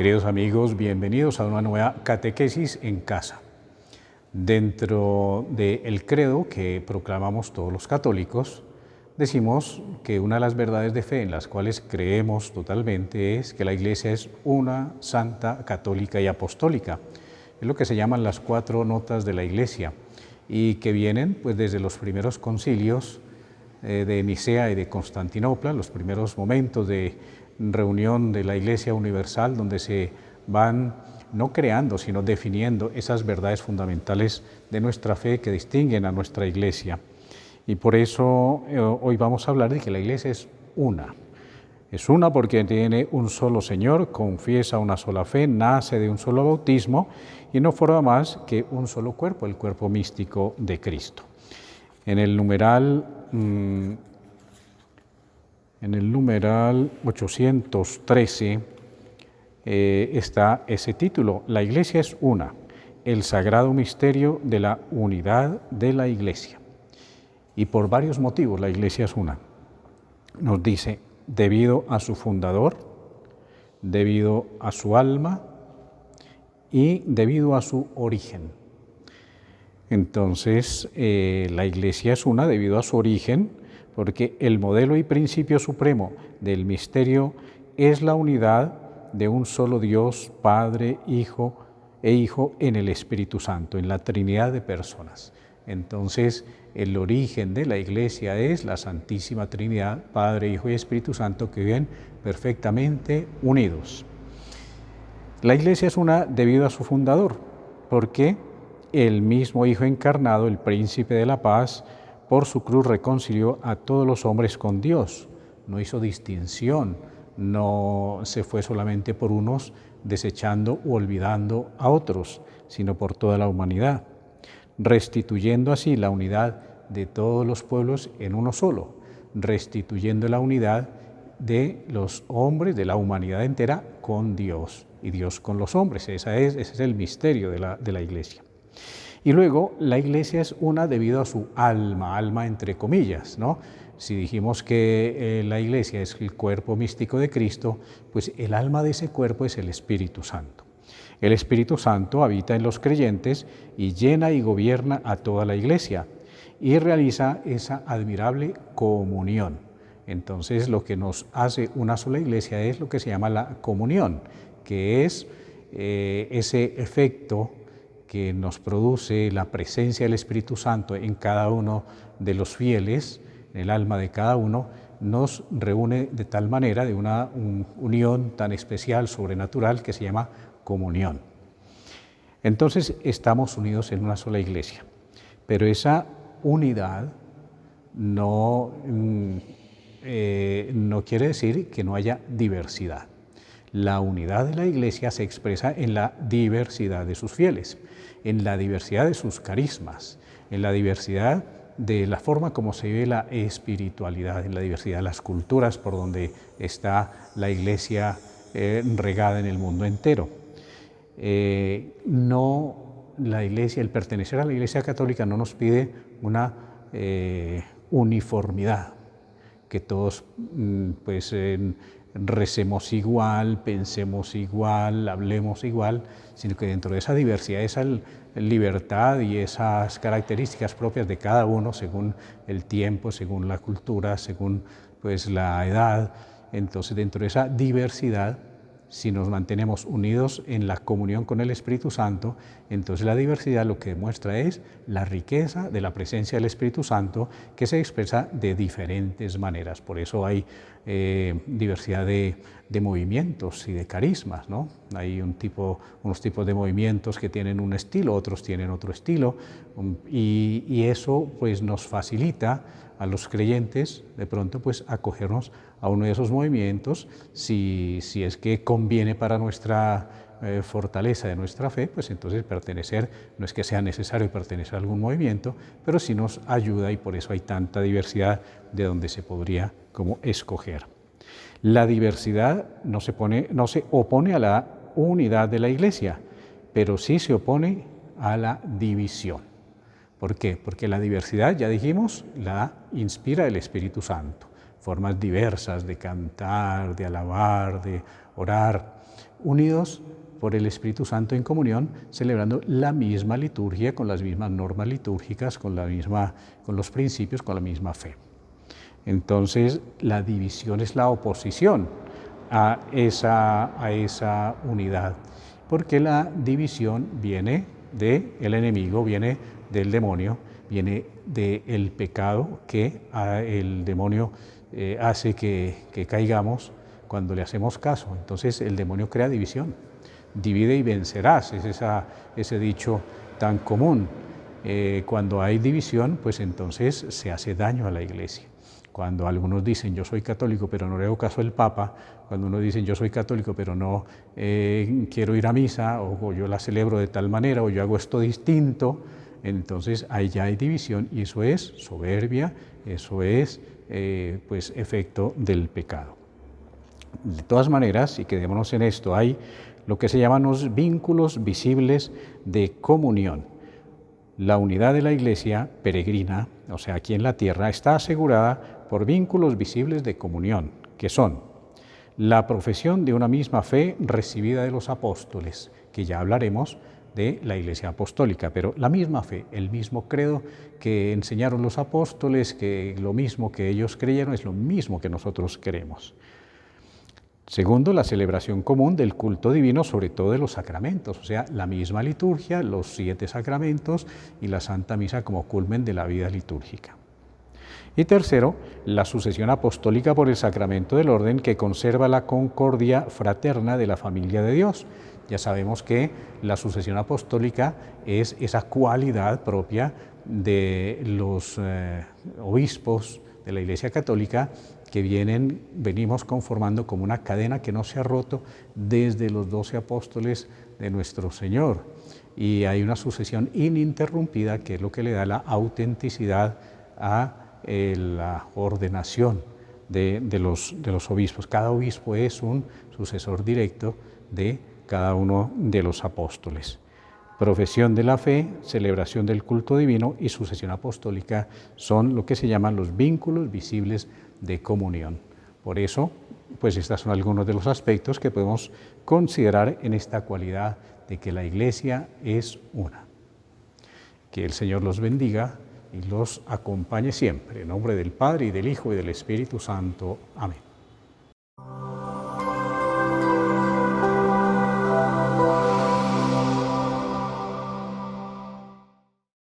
Queridos amigos, bienvenidos a una nueva catequesis en casa. Dentro del credo que proclamamos todos los católicos, decimos que una de las verdades de fe en las cuales creemos totalmente es que la Iglesia es una, santa, católica y apostólica. Es lo que se llaman las 4 notas de la Iglesia y que vienen pues, desde los primeros concilios de Nicea y de Constantinopla, los primeros momentos de reunión de la Iglesia Universal, donde se van no creando, sino definiendo esas verdades fundamentales de nuestra fe que distinguen a nuestra Iglesia. Y por eso hoy vamos a hablar de que la Iglesia es una. Es una porque tiene un solo Señor, confiesa una sola fe, nace de un solo bautismo y no forma más que un solo cuerpo, el cuerpo místico de Cristo. En el numeral 813 está ese título: La Iglesia es una, el sagrado misterio de la unidad de la Iglesia. Y por varios motivos la Iglesia es una. Nos dice, debido a su fundador, debido a su alma y debido a su origen. Entonces, la Iglesia es una debido a su origen, porque el modelo y principio supremo del misterio es la unidad de un solo Dios, Padre, Hijo e Hijo en el Espíritu Santo, en la Trinidad de personas. Entonces, el origen de la Iglesia es la Santísima Trinidad, Padre, Hijo y Espíritu Santo, que viven perfectamente unidos. La Iglesia es una debido a su fundador, porque el mismo Hijo encarnado, el Príncipe de la Paz, por su cruz reconcilió a todos los hombres con Dios. No hizo distinción, no se fue solamente por unos desechando u olvidando a otros, sino por toda la humanidad, restituyendo así la unidad de todos los pueblos en uno solo, restituyendo la unidad de los hombres, de la humanidad entera con Dios y Dios con los hombres. Ese es el misterio de la Iglesia. Y luego la Iglesia es una debido a su alma entre comillas, ¿no? Si dijimos que la Iglesia es el cuerpo místico de Cristo, pues el alma de ese cuerpo es el Espíritu Santo. El Espíritu Santo habita en los creyentes y llena y gobierna a toda la Iglesia y realiza esa admirable comunión. Entonces, lo que nos hace una sola Iglesia es lo que se llama la comunión, que es ese efecto que nos produce la presencia del Espíritu Santo en cada uno de los fieles, en el alma de cada uno, nos reúne de tal manera, de una unión tan especial, sobrenatural, que se llama comunión. Entonces estamos unidos en una sola Iglesia, pero esa unidad no quiere decir que no haya diversidad. La unidad de la Iglesia se expresa en la diversidad de sus fieles, en la diversidad de sus carismas, en la diversidad de la forma como se vive la espiritualidad, en la diversidad de las culturas por donde está la Iglesia regada en el mundo entero. La Iglesia, el pertenecer a la Iglesia católica no nos pide una uniformidad, que todos recemos igual, pensemos igual, hablemos igual, sino que dentro de esa diversidad, esa libertad y esas características propias de cada uno, según el tiempo, según la cultura, según la edad, entonces dentro de esa diversidad, si nos mantenemos unidos en la comunión con el Espíritu Santo, entonces la diversidad lo que demuestra es la riqueza de la presencia del Espíritu Santo, que se expresa de diferentes maneras. Por eso hay diversidad de movimientos y de carismas, ¿no? Hay unos tipos de movimientos que tienen un estilo, otros tienen otro estilo, y eso pues nos facilita a los creyentes de pronto acogernos a uno de esos movimientos si es que conviene para nuestra fortaleza de nuestra fe, pues entonces pertenecer, no es que sea necesario pertenecer a algún movimiento, pero sí nos ayuda y por eso hay tanta diversidad de donde se podría como escoger. La diversidad no se opone a la unidad de la Iglesia, pero sí se opone a la división. ¿Por qué? Porque la diversidad, ya dijimos, la inspira el Espíritu Santo. formas diversas de cantar, de alabar, de orar, unidos por el Espíritu Santo en comunión, celebrando la misma liturgia, con las mismas normas litúrgicas, con los principios, con la misma fe. Entonces, la división es la oposición a esa unidad, porque la división viene del enemigo, viene del demonio, viene del pecado que el demonio hace que caigamos cuando le hacemos caso. Entonces el demonio crea división. Divide y vencerás, es ese dicho tan común. Cuando hay división, pues entonces se hace daño a la Iglesia. Cuando algunos dicen yo soy católico pero no le hago caso al Papa, cuando unos dicen yo soy católico pero no quiero ir a misa, o yo la celebro de tal manera, o yo hago esto distinto, entonces ahí ya hay división, y eso es soberbia, eso es pues efecto del pecado. De todas maneras, y quedémonos en esto, hay lo que se llaman los vínculos visibles de comunión. La unidad de la Iglesia peregrina, o sea, aquí en la tierra, está asegurada por vínculos visibles de comunión, que son la profesión de una misma fe recibida de los apóstoles, que ya hablaremos de la Iglesia apostólica, pero la misma fe, el mismo credo que enseñaron los apóstoles, que lo mismo que ellos creyeron es lo mismo que nosotros creemos. Segundo, la celebración común del culto divino, sobre todo de los sacramentos, o sea, la misma liturgia, los 7 sacramentos y la Santa Misa como culmen de la vida litúrgica. Y tercero, la sucesión apostólica por el sacramento del orden, que conserva la concordia fraterna de la familia de Dios. Ya sabemos que la sucesión apostólica es esa cualidad propia de los obispos de la Iglesia Católica, que venimos conformando como una cadena que no se ha roto desde los 12 apóstoles de nuestro Señor. Y hay una sucesión ininterrumpida, que es lo que le da la autenticidad a la ordenación de los obispos. Cada obispo es un sucesor directo de cada uno de los apóstoles. Profesión de la fe, celebración del culto divino y sucesión apostólica son lo que se llaman los vínculos visibles de comunión. Por eso, pues estos son algunos de los aspectos que podemos considerar en esta cualidad de que la Iglesia es una. Que el Señor los bendiga y los acompañe siempre. En nombre del Padre, y del Hijo, y del Espíritu Santo. Amén.